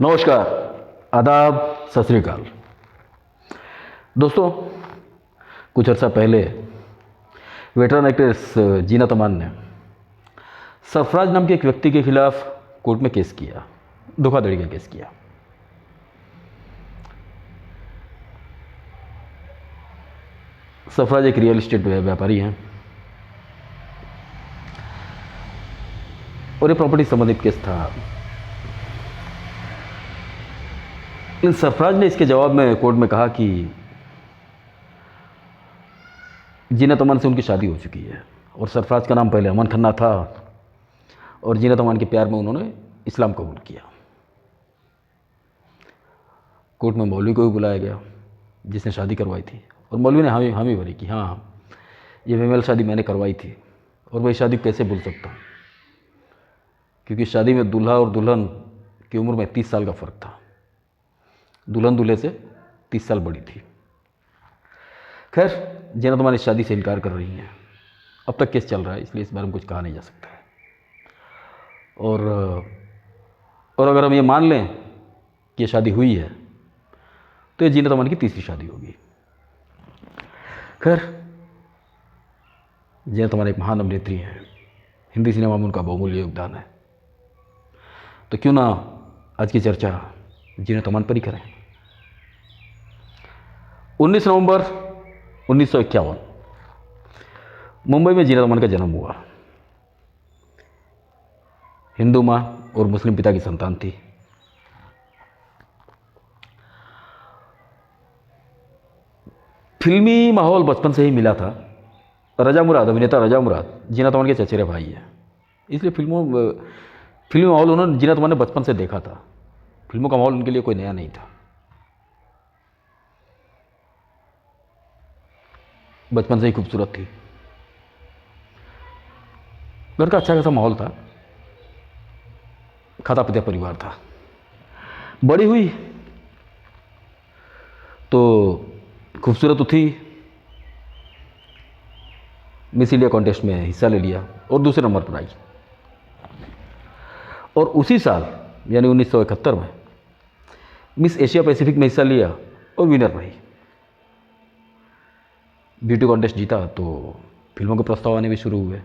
नमस्कार, आदाब, सत श्री अकाल। दोस्तों, कुछ अर्सा पहले वेटरन एक्ट्रेस जीनत अमान ने सरफराज नाम के एक व्यक्ति के खिलाफ कोर्ट में केस किया, धोखाधड़ी का केस किया। सरफराज एक रियल एस्टेट व्यापारी हैं और ये प्रॉपर्टी संबंधित केस था। लेकिन सरफराज ने इसके जवाब में कोर्ट में कहा कि जीनत अमान से उनकी शादी हो चुकी है और सरफराज का नाम पहले अमन खन्ना था और जीनत अमान के प्यार में उन्होंने इस्लाम कबूल किया। कोर्ट में मौलवी को भी बुलाया गया जिसने शादी करवाई थी और मौलवी ने हामी भरी कि हाँ, ये फीमेल शादी मैंने करवाई थी और मैं इस शादी कैसे भूल सकता हूँ, क्योंकि शादी में दूल्हा और दुल्हन की उम्र में 30 साल का फ़र्क था। दुल्हन दूल्हे से 30 साल बड़ी थी। खैर, जीनत अमान इस शादी से इनकार कर रही हैं। अब तक केस चल रहा है, इसलिए इस बारे में कुछ कहा नहीं जा सकता है। और अगर हम ये मान लें कि ये शादी हुई है तो ये जीनत अमान की तीसरी शादी होगी। खैर, जीनत अमान एक महान अभिनेत्री हैं, हिंदी सिनेमा में उनका बहुमूल्य योगदान है, तो क्यों ना आज की चर्चा जीनत अमान पर ही करें। 19 नवंबर 1951 मुंबई में जीनत अमान का जन्म हुआ। हिंदू मां और मुस्लिम पिता की संतान थी। फिल्मी माहौल बचपन से ही मिला था। अभिनेता रजा मुराद जीनत अमान के चचेरे भाई हैं, इसलिए फिल्मी माहौल उन्होंने जीनत अमान ने बचपन से देखा था। फिल्मों का माहौल उनके लिए कोई नया नहीं था। बचपन से ही खूबसूरत थी। घर का अच्छा खासा माहौल था, खाता पीता परिवार था। बड़ी हुई तो खूबसूरत तो थी, मिस इंडिया कॉन्टेस्ट में हिस्सा ले लिया और दूसरे नंबर पर आई। और उसी साल यानी 1971 में मिस एशिया पैसिफिक में हिस्सा लिया और विनर रही। ब्यूटी कॉन्टेस्ट जीता तो फिल्मों के प्रस्ताव आने भी शुरू हुए।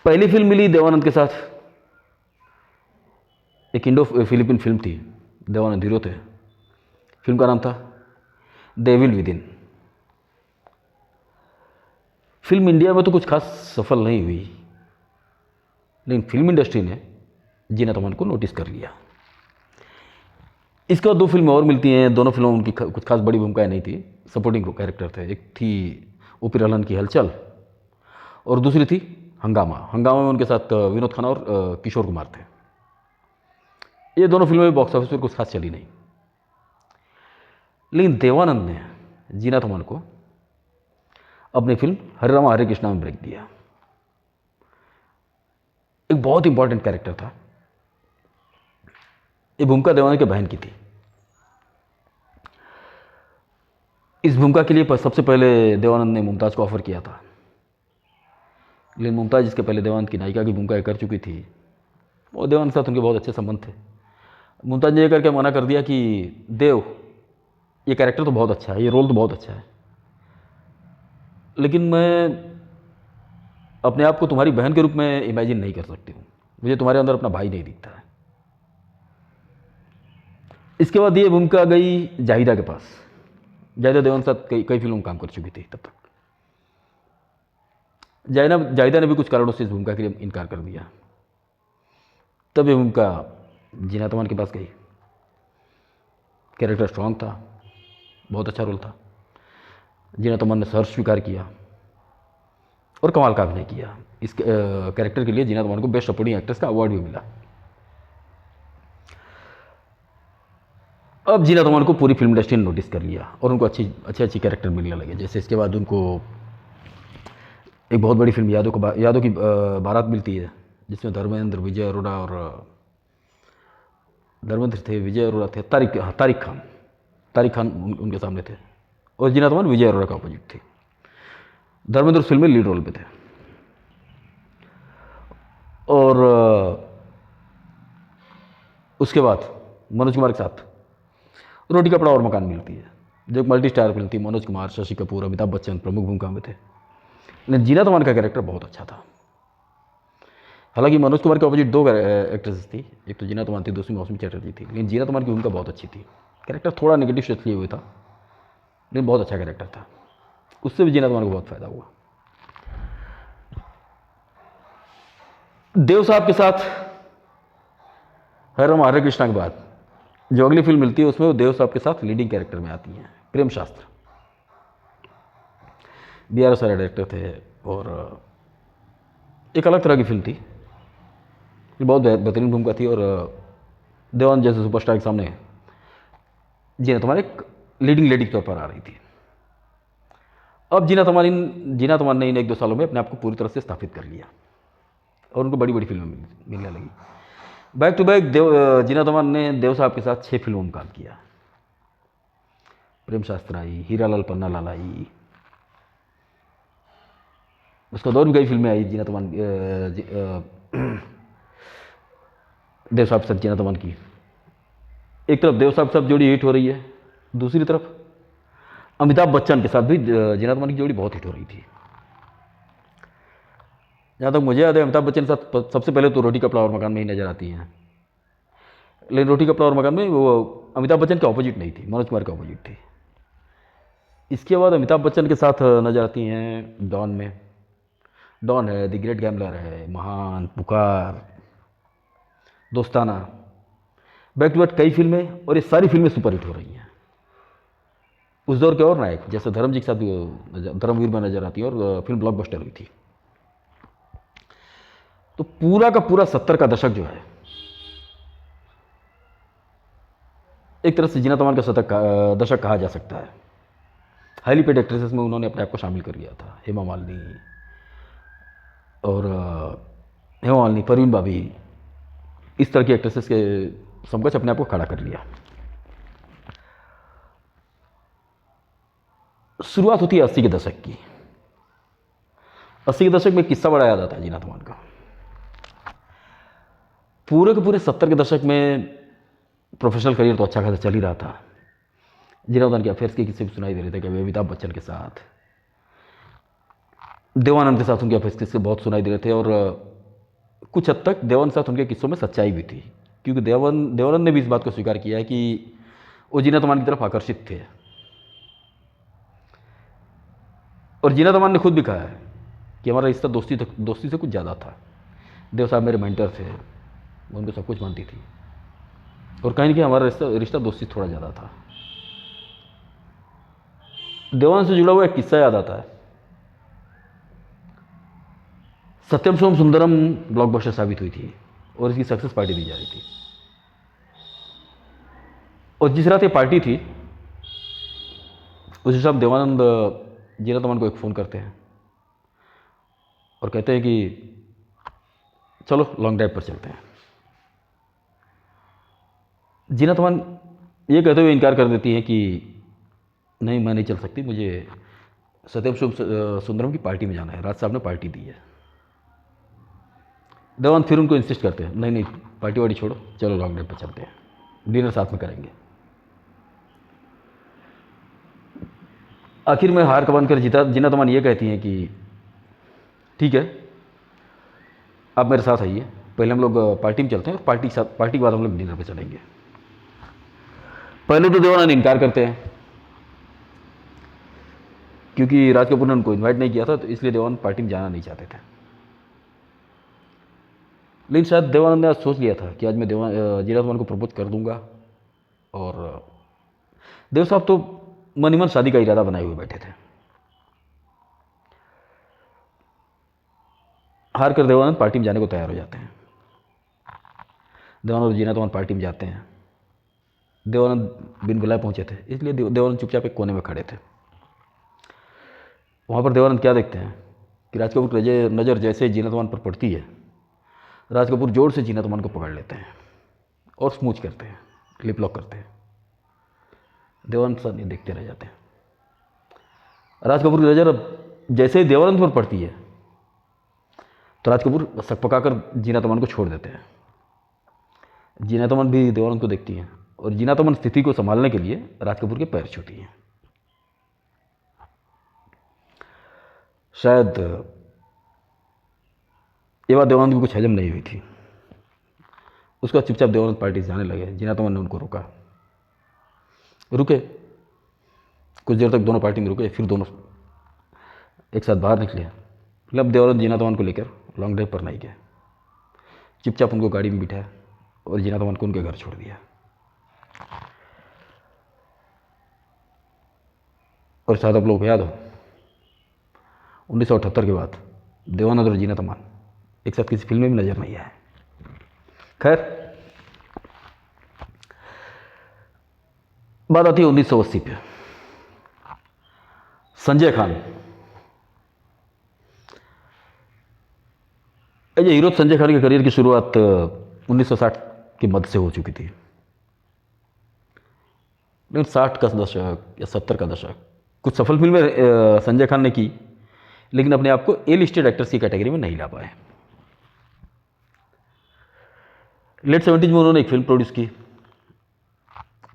पहली फिल्म मिली देवानंद के साथ, एक इंडो फिलिपिन फिल्म थी, देवानंद हीरो थे। फिल्म का नाम था डेविल विदिन। फिल्म इंडिया में तो कुछ खास सफल नहीं हुई, लेकिन फिल्म इंडस्ट्री ने जीनत अमान को नोटिस कर लिया। इसके बाद 2 फिल्में और मिलती हैं। दोनों फिल्मों में उनकी कुछ खास बड़ी भूमिकाएं नहीं थी, सपोर्टिंग कैरेक्टर थे। एक थी ओ.पी. रहलन की हलचल और दूसरी थी हंगामा। हंगामा में उनके साथ विनोद खन्ना और किशोर कुमार थे। ये दोनों फिल्में बॉक्स ऑफिस पर कुछ खास चली नहीं, लेकिन देवानंद ने जीनत अमान को अपनी फिल्म हरे रामा हरे कृष्णा में ब्रेक दिया। एक बहुत इंपॉर्टेंट कैरेक्टर था। ये भूमिका देवानंद के बहन की थी। इस भूमिका के लिए सबसे पहले देवानंद ने मुमताज़ को ऑफर किया था, लेकिन मुमताज़ जिसके पहले देवानंद की नायिका की भूमिका कर चुकी थी, वो देवानंद के साथ उनके बहुत अच्छे संबंध थे। मुमताज़ ने यह करके मना कर दिया कि देव, ये कैरेक्टर तो बहुत अच्छा है, ये रोल तो बहुत अच्छा है, लेकिन मैं अपने आप को तुम्हारी बहन के रूप में इमेजिन नहीं कर सकती हूँ, मुझे तुम्हारे अंदर अपना भाई नहीं दिखता है। इसके बाद ये भूमिका गई जाहिदा के पास। जाहिदा देवानंद के साथ कई फिल्मों में काम कर चुकी थी तब तक। जाहिदा ने भी कुछ कारणों से इस भूमिका के लिए इनकार कर दिया। तब ये भूमिका जीनत अमान के पास गई। कैरेक्टर स्ट्रांग था, बहुत अच्छा रोल था। जीनत अमान ने सहर्ष स्वीकार किया और कमाल का अभिनय किया। इस कैरेक्टर के लिए जीनत अमान को बेस्ट सपोर्टिंग एक्ट्रेस का अवार्ड भी मिला। अब जीनत अमान को पूरी फिल्म इंडस्ट्री ने नोटिस कर लिया और उनको अच्छे कैरेक्टर मिलने लगे। जैसे इसके बाद उनको एक बहुत बड़ी फिल्म यादों की बारात मिलती है, जिसमें धर्मेंद्र, विजय अरोड़ा और धर्मेंद्र थे, विजय अरोड़ा थे, तारिक खान उनके सामने थे और जीनत अमान विजय अरोड़ा का अपोजिट थी। धर्मेंद्र उस फिल्म में लीड रोल पे थे और उसके बाद मनोज कुमार के साथ रोटी कपड़ा और मकान मिलती है, जो एक मल्टी स्टार फिल्म थी। मनोज कुमार, शशि कपूर, अमिताभ बच्चन प्रमुख भूमिका में थे। लेकिन जीनत अमान का कैरेक्टर बहुत अच्छा था। हालांकि मनोज कुमार के अपोजिट दो एक्ट्रेसेस थी, एक तो जीनत अमान थी, दूसरी मौसमी चटर्जी थी। लेकिन जीनत अमान की भूमिका बहुत अच्छी थी। कैरेक्टर थोड़ा नेगेटिव शेड लिए हुए था, लेकिन बहुत अच्छा कैरेक्टर था। उससे भी जीनत अमान को बहुत फायदा हुआ। देव साहब के साथ हरे राम हरे कृष्णा के बाद जो अगली फिल्म मिलती है, उसमें वो देव साहब के साथ लीडिंग कैरेक्टर में आती हैं, प्रेम शास्त्र। बी आर सारे डायरेक्टर थे और एक अलग तरह की फिल्म थी। ये बहुत बेहतरीन भूमिका थी और देवानंद जैसे सुपरस्टार के सामने जीनत अमान एक लीडिंग लेडी के तौर पर आ रही थी। अब जीनत अमान ने इन 1-2 सालों में अपने आप को पूरी तरह से स्थापित कर लिया और उनको बड़ी बड़ी फिल्में मिलने लगी। Back to back Zeenat Aman ने देव साहब के साथ 6 फिल्मों में काम किया। प्रेम शास्त्र आई, हीरा लाल पन्ना लाल आई, उसका दौर भी कई फिल्में आई जीनत अमान देव साहब के साथ जीनत अमान की। एक तरफ देव साहब के साथ जोड़ी हिट हो रही है, दूसरी तरफ अमिताभ बच्चन के साथ भी जीनत अमान की जोड़ी बहुत हिट हो रही थी। जहाँ तक मुझे याद है, अमिताभ बच्चन के साथ सबसे पहले तो रोटी कपड़ा और मकान में ही नजर आती हैं। लेकिन रोटी कपड़ा और मकान में वो अमिताभ बच्चन के ऑपोजिट नहीं थी, मनोज कुमार के ऑपोजिट थी। इसके बाद अमिताभ बच्चन के साथ नजर आती हैं डॉन में। डॉन है, द ग्रेट गैम्बलर है, महान, पुकार, दोस्ताना, बैक टू बैक कई फिल्में, और ये सारी फिल्में सुपरहिट हो रही हैं। उस दौर के और नायक जैसे धर्मजी के साथ भी धर्मवीर में नजर आती है और फिल्म ब्लॉकबस्टर हुई थी। तो पूरा का पूरा 70 का दशक जो है, एक तरह से जीनत अमान का दशक कहा जा सकता है। हाईली पेड एक्ट्रेसेस में उन्होंने अपने आप को शामिल कर लिया था। हेमा मालिनी और परवीन बाबी, इस तरह की एक्ट्रेसेस के समकक्ष अपने आप को खड़ा कर लिया। शुरुआत होती है 80 के दशक की। 80 के दशक में एक किस्सा बड़ा याद आता है जीनत अमान का। पूरे के पूरे 70 के दशक में प्रोफेशनल करियर तो अच्छा खासा चल ही रहा था। जीनत अमान के अफेयर्स के किस्से भी सुनाई दे रहे थे, कभी अमिताभ बच्चन के साथ, देवानंद के साथ उनके अफेयर्स के किस्से बहुत सुनाई दे रहे थे। और कुछ हद तक देवानंद के साथ उनके किस्सों में सच्चाई भी थी, क्योंकि देवानंद ने भी इस बात को स्वीकार किया है कि वो जीनत अमान की तरफ आकर्षित थे। और जीनत अमान ने खुद भी कहा है कि हमारा रिश्ता दोस्ती से कुछ ज़्यादा था। देव साहब मेरे मेंटर थे, मैं उनको सब कुछ मानती थी, और कहीं ना कहीं हमारा रिश्ता दोस्ती थोड़ा ज़्यादा था। देवानंद से जुड़ा हुआ एक किस्सा याद आता है। सत्यम सोम सुंदरम ब्लॉकबस्टर साबित हुई थी और इसकी सक्सेस पार्टी दी जा रही थी। और जिस रात ये पार्टी थी, उस हिसाब देवानंद जीनत अमान को एक फ़ोन करते हैं और कहते हैं कि चलो लॉन्ग ड्राइव पर चलते हैं। जीनत अमान ये कहते हुए इनकार कर देती हैं कि नहीं, मैं नहीं चल सकती, मुझे सत्यम सुंदरम की पार्टी में जाना है, राज साहब ने पार्टी दी है। देवानंद फिर उनको इंसिस्ट करते हैं, नहीं नहीं, पार्टी वार्टी छोड़ो, चलो लॉन्ग ड्राइव पर चलते हैं, डिनर साथ में करेंगे। आखिर में हार का कर जीनत अमान ये कहती हैं कि ठीक है, आप मेरे साथ आइए, पहले हम लोग पार्टी में चलते हैं और पार्टी के बाद हम लोग डिनर पे चलेंगे। पहले तो देवानंद इनकार करते हैं, क्योंकि राज कपूर ने उनको इन्वाइट नहीं किया था, तो इसलिए देवानंद पार्टी में जाना नहीं चाहते थे। लेकिन शायद देवानंद ने आज सोच लिया था कि आज मैं जीनत अमान को प्रपोज कर दूंगा, और देव साहब तो मन ही मन शादी का इरादा बनाए हुए बैठे थे। हार कर देवानंद पार्टी में जाने को तैयार हो जाते हैं। देवानंद और जीनत अमान पार्टी में जाते हैं। देवानंद बिन बुलाए पहुंचे थे, इसलिए देवानंद चुपचाप एक कोने में खड़े थे। वहाँ पर देवानंद क्या देखते हैं कि राज कपूर की नज़र जैसे जीनत अमान पर पड़ती है, राज कपूर जोर से जीनत अमान को पकड़ लेते हैं और स्मूच करते हैं, लिप लॉक करते हैं। देवानंद सर नहीं, देखते रह जाते हैं। राज कपूर की नज़र जैसे ही देवानंद पर पड़ती है, तो राज कपूर सकपका कर जीनत अमान को छोड़ देते हैं। जीनत अमन भी देवानंद को देखती हैं और जीनत अमन स्थिति को संभालने के लिए राज कपूर के पैर छूती हैं। शायद ये बात देवानंद को कुछ हजम नहीं हुई थी। उसका चुपचाप देवानंद पार्टी से जाने लगे। जीनत अमन ने उनको रुके कुछ देर तक दोनों पार्टी में रुके, फिर दोनों एक साथ बाहर निकले। मतलब देवानंद जीनत अमन को लेकर लॉन्ग ड्राइव पर नहीं गए, चुपचाप उनको गाड़ी में बिठाया और जीनत अमन को उनके घर छोड़ दिया। और शायद आप लोगों को याद हो 1978 के बाद देवानंद और जीनत अमन एक साथ किसी फिल्म में भी नजर नहीं आए। खैर, बात आती है 1980 पे। संजय खान, ये हीरो संजय खान के करियर की शुरुआत 1960 के मध्य से हो चुकी थी, लेकिन 60 का दशक या 70 का दशक कुछ सफल फिल्में संजय खान ने की, लेकिन अपने आप को ए लिस्टेड एक्टर्स की कैटेगरी में नहीं ला पाए। लेट 70s में उन्होंने एक फिल्म प्रोड्यूस की,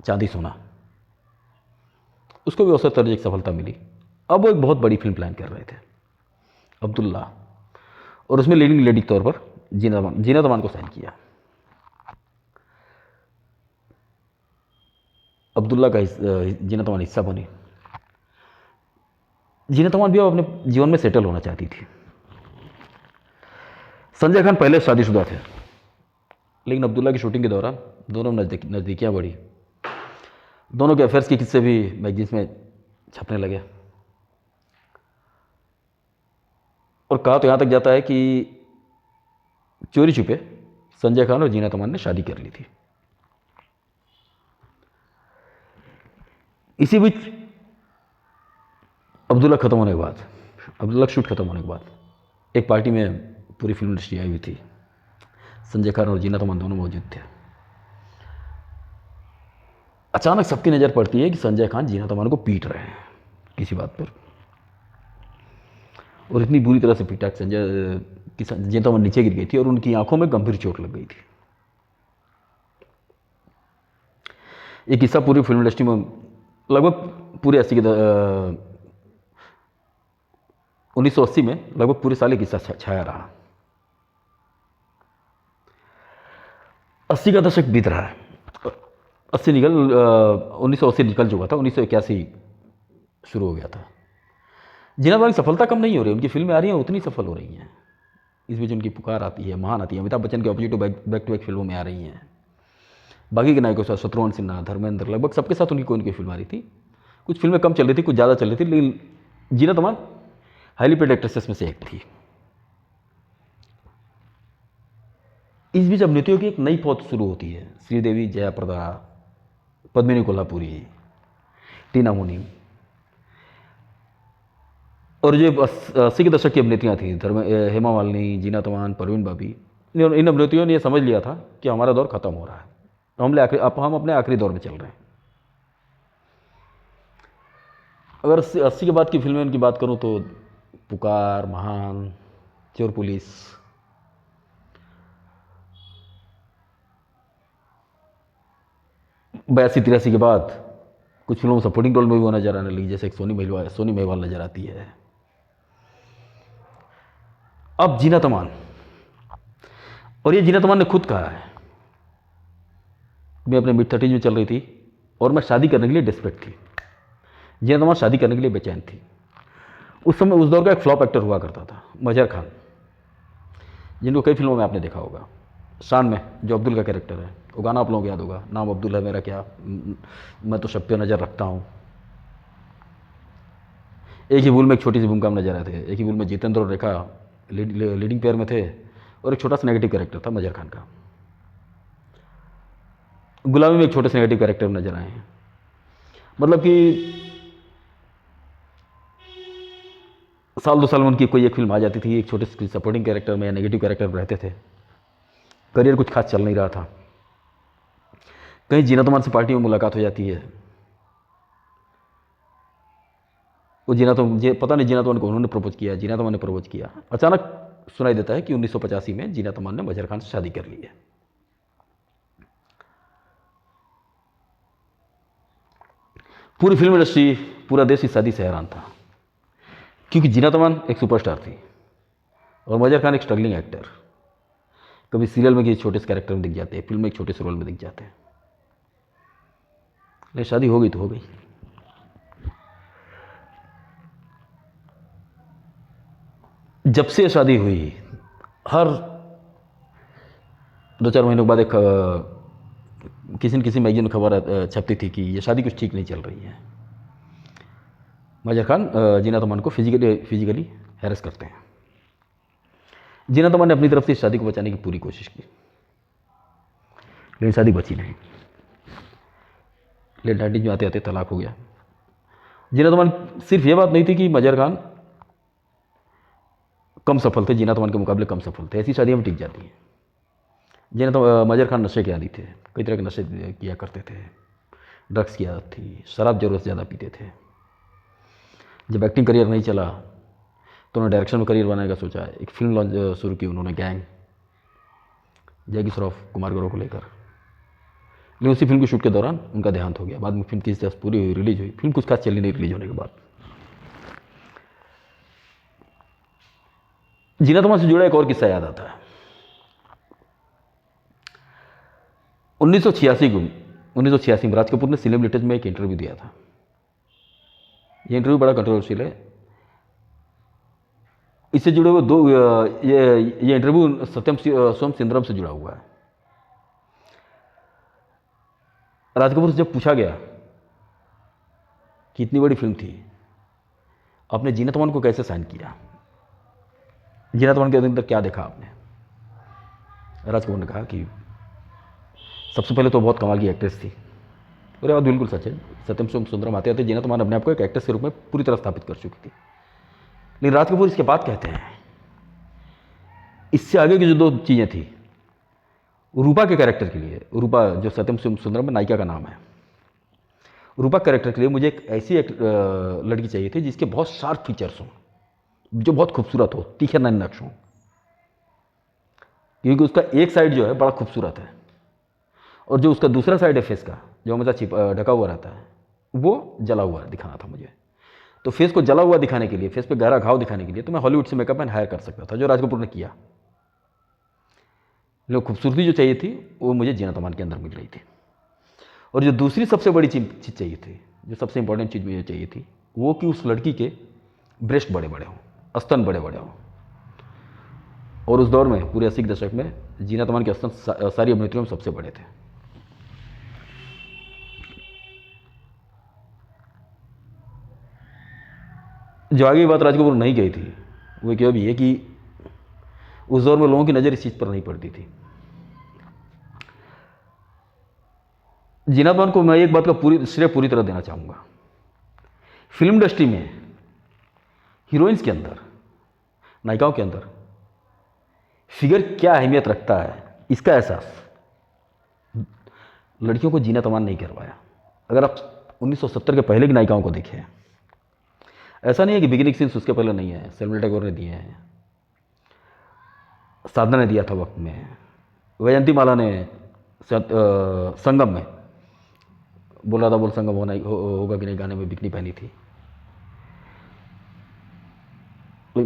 चांदी सोना। उसको भी औसत दर्जे की सफलता मिली। अब वो एक बहुत बड़ी फिल्म प्लान कर रहे थे, अब्दुल्ला, और उसमें लीडिंग लेडी के तौर पर जीनत अमान को साइन किया। अब्दुल्ला का जीनत अमान हिस्सा बनी। जीनत अमान भी अब अपने जीवन में सेटल होना चाहती थी। संजय खान पहले शादीशुदा थे, लेकिन अब्दुल्ला की शूटिंग के दौरान दोनों नज़दीकियाँ बढ़ी। दोनों के अफेयर्स के किस्से भी मैगजीन्स में छपने लगे और कहा तो यहाँ तक जाता है कि चोरी छुपे संजय खान और जीनत अमान ने शादी कर ली थी। इसी बीच अब्दुल्ला खत्म होने के बाद, अब्दुल्ला शूट खत्म होने के बाद एक पार्टी में पूरी फिल्म इंडस्ट्री आई हुई थी। संजय खान और जीनत अमान दोनों मौजूद थे। अचानक सबकी नज़र पड़ती है कि संजय खान जीनत अमान को पीट रहे हैं किसी बात पर, और इतनी बुरी तरह से पीटा कि जीनत अमान नीचे गिर गई थी और उनकी आंखों में गंभीर चोट लग गई थी। ये किस्सा पूरी फिल्म इंडस्ट्री में लगभग पूरे 1980 में लगभग पूरे साल किस्सा छाया रहा। 80 का दशक बीत रहा है। 1980 निकल चुका था, 1981 शुरू हो गया था। जीनत अमान की सफलता कम नहीं हो रही, उनकी फिल्में आ रही हैं उतनी सफल हो रही हैं। इस बीच उनकी पुकार आती है, महान आती है, अमिताभ बच्चन के ऑपोजिट बैक टू बैक फिल्मों में आ रही हैं। बाकी के नायकों के साथ शत्रुघ्न सिन्हा, धर्मेंद्र, लगभग सबके साथ उनकी कोई न कोई फिल्म आ रही थी। कुछ फिल्में कम चल रही थी, कुछ ज़्यादा चल रही थी, लेकिन Zeenat Aman highly paid actresses में से एक थी। इस बीच अभिनेत्रियों की एक नई पौध शुरू होती है। श्रीदेवी, जयाप्रदा, पद्मिनी कोल्हापुरी, टीना मुनी, और जो 80 के दशक की अभिनेत्रियाँ थीं, हेमा मालिनी, जीनत अमान, परवीन बाबी, इन अभिनेत्रियों ने यह समझ लिया था कि हमारा दौर खत्म हो रहा है, हम अपने आखिरी दौर में चल रहे हैं। अगर 80 के बाद की फिल्में उनकी बात करूं तो पुकार, महान, चोर पुलिस, बयासी 83 के बाद कुछ फिल्मों में सपोर्टिंग रोल में भी वो नजर आने लगी, जैसे एक सोनी महिवाल नजर आती है। अब जीनत अमान, और ये जीनत अमान ने खुद कहा है, मैं अपने मिड 30s में चल रही थी और मैं शादी करने के लिए डेस्परेट थी। जीनत अमान शादी करने के लिए बेचैन थी। उस समय उस दौर का एक फ्लॉप एक्टर हुआ करता था, मजहर खान, जिनको कई फिल्मों में आपने देखा होगा। शान में जो अब्दुल का कैरेक्टर है, वो गाना आप लोगों को याद होगा, नाम अब्दुल है मेरा क्या, मैं तो सब पे नज़र रखता हूँ। एक ही भूल में एक छोटी सी भूमिका में नजर आए थे। एक ही भूल में जितेंद्र और रेखा लीडिंग पेयर में थे, और एक छोटा सा नेगेटिव कैरेक्टर था मजहर खान का। गुलामी में एक छोटे से नेगेटिव कैरेक्टर में नजर आए हैं। मतलब कि साल 2 साल में उनकी कोई एक फिल्म आ जाती थी, एक छोटे से सपोर्टिंग कैरेक्टर में या नेगेटिव कैरेक्टर में रहते थे। करियर कुछ खास चल नहीं रहा था। कहीं जीनत अमान से पार्टी में मुलाकात हो जाती है। वो पता नहीं जीनत अमान को उन्होंने प्रपोज किया, जीनत अमान ने प्रपोज किया। अचानक सुनाई देता है कि 1985 में जीनत अमान ने मजहर खान से शादी कर ली है। पूरी फिल्म इंडस्ट्री, पूरा देश इस शादी से हैरान था, क्योंकि जीनत अमान एक सुपरस्टार थी और मजर खान एक स्ट्रगलिंग एक्टर। कभी सीरियल में किसी छोटे से कैरेक्टर में दिख जाते हैं, फिल्म में एक छोटे से रोल में दिख जाते हैं, लेकिन शादी हो गई तो हो गई। जब से शादी हुई, हर 2-4 महीनों के बाद एक किसी न किसी मैगजीन में खबर छपती थी कि ये शादी कुछ ठीक नहीं चल रही है। मजर खान जीनत अमान को फिजिकली हैरेस करते हैं। जीनत अमान ने अपनी तरफ से इस शादी को बचाने की पूरी कोशिश की, लेकिन शादी बची नहीं। लेट 90s में आते आते तलाक हो गया। जीनत अमान, सिर्फ ये बात नहीं थी कि मजर खान कम सफल थे, जीनत अमान के मुकाबले कम सफल थे, ऐसी शादियाँ भी टिक जाती हैं। मजर खान नशे के आदी थे, कई तरह के नशे किया करते थे, ड्रग्स की आदत थी, शराब ज़रूरत से ज़्यादा पीते थे। जब एक्टिंग करियर नहीं चला तो उन्होंने डायरेक्शन में करियर बनाने का सोचा। एक फिल्म लॉन्च शुरू की उन्होंने, गैंग, जैकी श्रॉफ, कुमार गौरव को लेकर। लेकिन उसी फिल्म के शूट के दौरान उनका देहांत हो गया। बाद में फिल्म की पूरी हुई, रिलीज हुई, फिल्म कुछ खास चली नहीं रिलीज होने के बाद। जीनत अमान से जुड़ा एक और किस्सा याद आता है। 1986 में राज कपूर ने फिल्म लिटरेचर में एक इंटरव्यू दिया था। ये इंटरव्यू बड़ा कंट्रोवर्शियल है। इससे जुड़े हुए ये इंटरव्यू सत्यम सोम सुंदरम से जुड़ा हुआ है। राज कपूर से जब पूछा गया कि इतनी बड़ी फिल्म थी, आपने जीनत अमान को कैसे साइन किया, जीनत अमान के अंदर क्या देखा आपने? राज कपूर ने कहा कि सबसे पहले तो बहुत कमाल की एक्ट्रेस थी। और ये बात बिल्कुल सच है। सत्यम सोम सुंदरम आते आते जीनत अमान अपने आप को एक एक्ट्रेस के रूप में पूरी तरह स्थापित कर चुकी थी। लेकिन राज कपूर इसके बाद कहते हैं, इससे आगे की जो 2 चीज़ें थी, रूपा के कैरेक्टर के लिए, रूपा जो सत्यम सोम सुंदरम में नायिका का नाम है, रूपा कैरेक्टर के लिए मुझे एक ऐसी लड़की चाहिए थी जिसके बहुत शार्प फीचर्स हों, जो बहुत खूबसूरत हो, तीखे नैन नक्श हों, क्योंकि उसका एक साइड जो है बड़ा खूबसूरत है और जो उसका दूसरा साइड है फेस का, जो हमेशा ढका हुआ रहता है, वो जला हुआ दिखाना था मुझे। तो फेस को जला हुआ दिखाने के लिए, फेस पे गहरा घाव दिखाने के लिए तो मैं हॉलीवुड से मेकअप मैन हायर कर सकता था, जो राज कपूर ने किया। लेकिन खूबसूरती जो चाहिए थी वो मुझे जीनत अमान के अंदर मिल रही थी। और जो दूसरी सबसे बड़ी चीज़ चाहिए थी, जो सबसे इंपॉर्टेंट चीज़ मुझे चाहिए थी, वो कि उस लड़की के ब्रेस्ट बड़े बड़े हों, स्तन बड़े बड़े हों। और उस दौर में, पूरे 80 के दशक में, जीनत अमान के स्तन सारी अभिनेत्रियों में सबसे बड़े थे। जो आगे की बात राज कपूर नहीं कही थी, वो क्या भी है कि उस दौर में लोगों की नज़र इस चीज़ पर नहीं पड़ती थी। जीनत अमान को मैं एक बात का श्रेय पूरी तरह देना चाहूँगा। फिल्म इंडस्ट्री में हीरोइंस के अंदर, नायिकाओं के अंदर फिगर क्या अहमियत रखता है, इसका एहसास लड़कियों को जीनत अमान नहीं करवाया। अगर आप 1970 के पहले की नायिकाओं को देखें, ऐसा नहीं है कि बिगिनिंग सीन्स उसके पहले नहीं है। शर्मिला टैगोर ने दिए हैं, साधना ने दिया था वक्त में, वैजयंती माला ने संगम में बोला था, बोल संगम होगा कि नहीं गाने में बिकनी पहनी थी।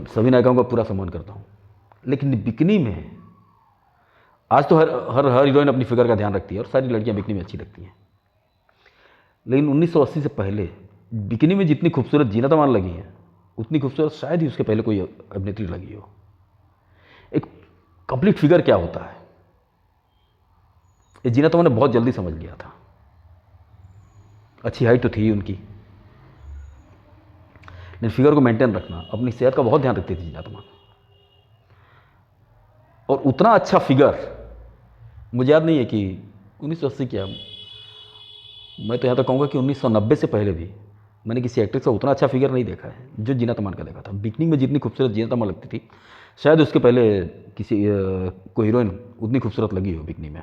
सभी नायिकाओं का पूरा सम्मान करता हूँ, लेकिन बिकनी में आज तो हर हीरोइन अपनी फिगर का ध्यान रखती है और सारी लड़कियां बिकनी में अच्छी लगती हैं। लेकिन 1980 से पहले बिकनी में जितनी खूबसूरत जीनत अमान लगी है, उतनी खूबसूरत शायद ही उसके पहले कोई अभिनेत्री लगी हो। एक कंप्लीट फिगर क्या होता है, ये जीनत अमान ने बहुत जल्दी समझ लिया था। अच्छी हाइट तो थी उनकी, लेकिन फिगर को मेंटेन रखना, अपनी सेहत का बहुत ध्यान रखती थी जीनत अमान। और उतना अच्छा फिगर मुझे याद नहीं है कि 1980 क्या, मैं तो यहाँ तक कहूँगा कि 1990 से पहले भी मैंने किसी एक्ट्रेस का उतना अच्छा फिगर नहीं देखा है जो जीनत अमान का देखा था। बिकनी में जितनी खूबसूरत जीनत अमान लगती थी, शायद उसके पहले किसी कोई हीरोइन उतनी खूबसूरत लगी हो बिकनी में।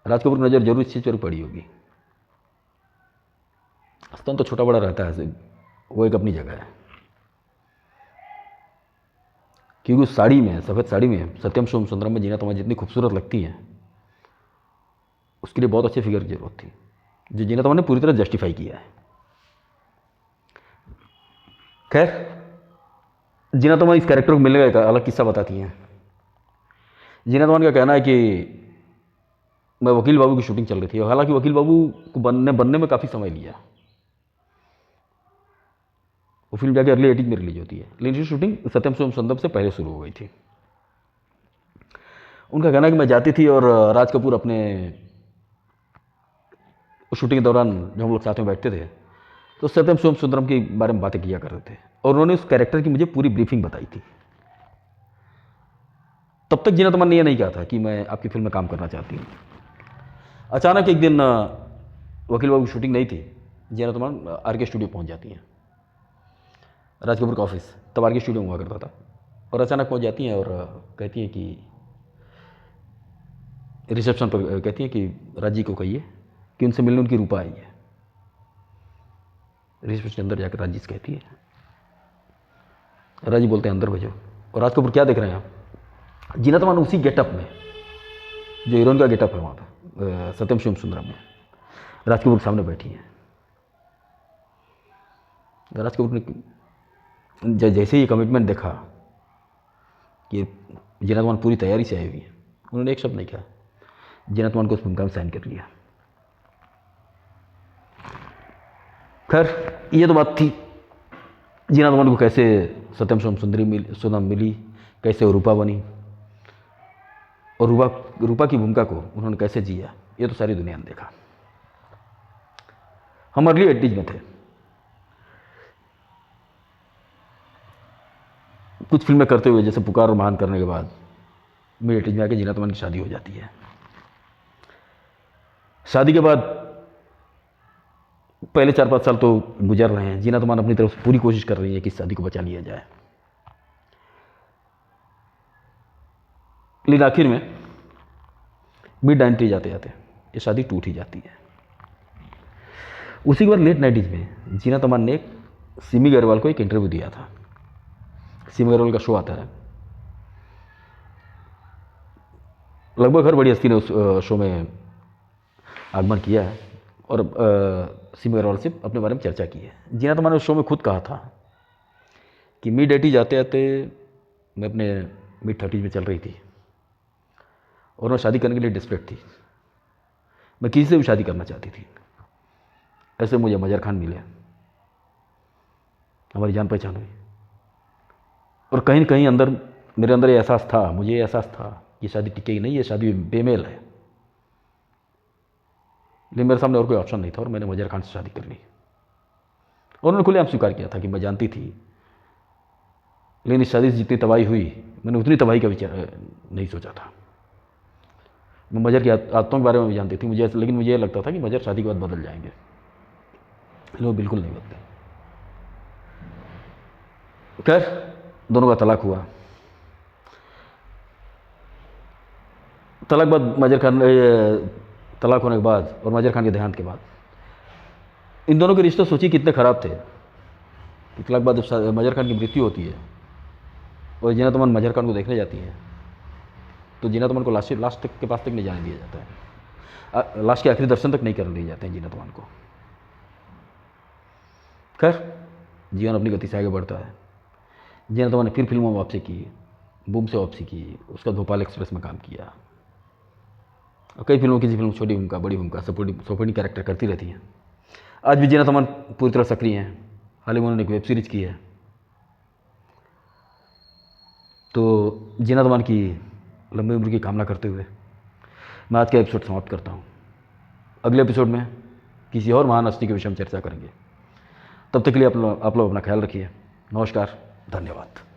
राज कपूर की नज़र जरूर इस चीज़ पर पड़ी होगी। स्तन तो छोटा बड़ा रहता है, वो एक अपनी जगह है, क्योंकि उस साड़ी में, सफ़ेद साड़ी में, सत्यम सोम सुंदरम में जीनत अमान जितनी खूबसूरत लगती हैं, उसके लिए बहुत अच्छे फिगर की जरूरत थी। जो जीनत अमान ने पूरी तरह जस्टिफाई किया है। खैर, जीनत अमान इस कैरेक्टर को मिलने का एक अलग किस्सा बताती हैं। जीनत अमान का कहना है कि मैं वकील बाबू की शूटिंग चल रही थी, और हालांकि वकील बाबू को बनने में काफ़ी समय लिया। वो फिल्म जाके अर्ली 80s में रिलीज होती है, लेकिन शूटिंग सत्यम सोम सुंदरम से पहले शुरू हो गई थी। उनका कहना है कि मैं जाती थी और राज कपूर अपने शूटिंग के दौरान जब हम लोग साथ में बैठते थे तो सत्यम सोम सुंदरम के बारे में बातें किया करते थे, और उन्होंने उस कैरेक्टर की मुझे पूरी ब्रीफिंग बताई थी। तब तक जीनत अमान ने यह नहीं कहा था कि मैं आपकी फिल्म में काम करना चाहती हूँ। अचानक एक दिन वकील बाबू की शूटिंग नहीं थी, जीनत अमान आर के स्टूडियो पहुँच जाती हैं, राज कपूर का ऑफिस तब आर के स्टूडियो में हुआ करता था, और अचानक पहुँच जाती हैं और कहती हैं कि रिसेप्शन पर कहती हैं कि राज जी को कहिए कि उनसे मिलने उनकी रूपा आई है। रिसेप्शन के अंदर जाकर राज जी से कहती है, राज जी बोलते हैं अंदर भेजो। और राज कपूर क्या देख रहे हैं आप? जीनत अमान उसी गेटअप में, जो हीरोइन का गेटअप है वहाँ पर सत्यम सोम सुंदरम में, राज कपूर के सामने बैठी हैं। राज कपूर ने जैसे ही कमिटमेंट देखा कि जीनत अमान पूरी तैयारी से आई हुई है, उन्होंने एक शब्द नहीं कहा, जीनत अमान को उस भूमिका में साइन कर लिया। खैर, ये तो बात थी जीनत अमान को कैसे सत्यम सोम सुंदरम मिली, कैसे वो रूपा बनी, और रूपा की भूमिका को उन्होंने कैसे जिया, ये तो सारी दुनिया ने देखा। हम अर्ली 80s में थे। कुछ फिल्में करते हुए, जैसे पुकार और महान करने के बाद मिड 80s में आके जीनत अमान की शादी हो जाती है। शादी के बाद पहले 4-5 साल तो गुजर रहे हैं, जीनत अमान अपनी तरफ से पूरी कोशिश कर रही है कि इस शादी को बचा लिया जाए, लेकिन आखिर में मिड 90s जाते जाते ये शादी टूट ही जाती है। उसी के बाद लेट 90s में जीनत अमान ने सिमी अग्रवाल को एक इंटरव्यू दिया था। सिमी अग्रवाल का शो आता है, लगभग हर बड़ी हस्ती ने उस शो में आगमन किया है और सिमी अग्रवाल से अपने बारे में चर्चा की है। जीनत अमान ने उस शो में खुद कहा था कि मिड 80s जाते जाते मैं अपने मिड 30s में चल रही थी और मैं शादी करने के लिए डिस्परेट थी। मैं किसी से भी शादी करना चाहती थी। ऐसे मुझे मजर खान मिले, हमारी जान पहचान हुई, और कहीं न कहीं अंदर मेरे अंदर ये एहसास था, मुझे ये एहसास था कि शादी टिकेगी नहीं, ये शादी बेमेल है। लेकिन मेरे सामने और कोई ऑप्शन नहीं था और मैंने मजर खान से शादी कर ली। और उन्होंने खुलेआम स्वीकार किया था कि मैं जानती थी, लेकिन इस शादी से जितनी तबाही हुई, मैंने उतनी तबाही का विचार नहीं सोचा था। मैं मजर की आदतों के बारे में भी जानती थी, लेकिन मुझे लगता था कि मजर शादी के बाद बदल जाएंगे, लोग बिल्कुल नहीं बदले। खैर, दोनों का तलाक हुआ। तलाक होने के बाद और मजर खान के देहांत के बाद इन दोनों के रिश्ते सोचिए कितने ख़राब थे कि तलाक बाद जब मजर खान की मृत्यु होती है और जीनत अमान मजर खान को देखने जाती है तो जीनत अमान को लाश तक के पास तक नहीं जाने दिया जाता है, लाश के आखिरी दर्शन तक नहीं करने दिए जाते हैं जीनत अमान को। खैर, जीवन अपनी गति से आगे बढ़ता है। जीनत अमान ने फिर फिल्मों में वापसी की, बूम से वापसी की, उसका भोपाल एक्सप्रेस में काम किया, और कई फिल्मों, किसी फिल्म छोटी भूमिका, बड़ी भूमिका, सपोर्टिंग कैरेक्टर करती रहती हैं। आज भी जीनत अमान पूरी तरह सक्रिय हैं। हाल ही में उन्होंने एक वेब सीरीज की है। तो जीनत अमान की लंबी उम्र की कामना करते हुए मैं आज का एपिसोड समाप्त करता हूँ। अगले एपिसोड में किसी और महान हस्ती के विषय में चर्चा करेंगे। तब तक के लिए आप लोग अपना ख्याल रखिए। नमस्कार, धन्यवाद।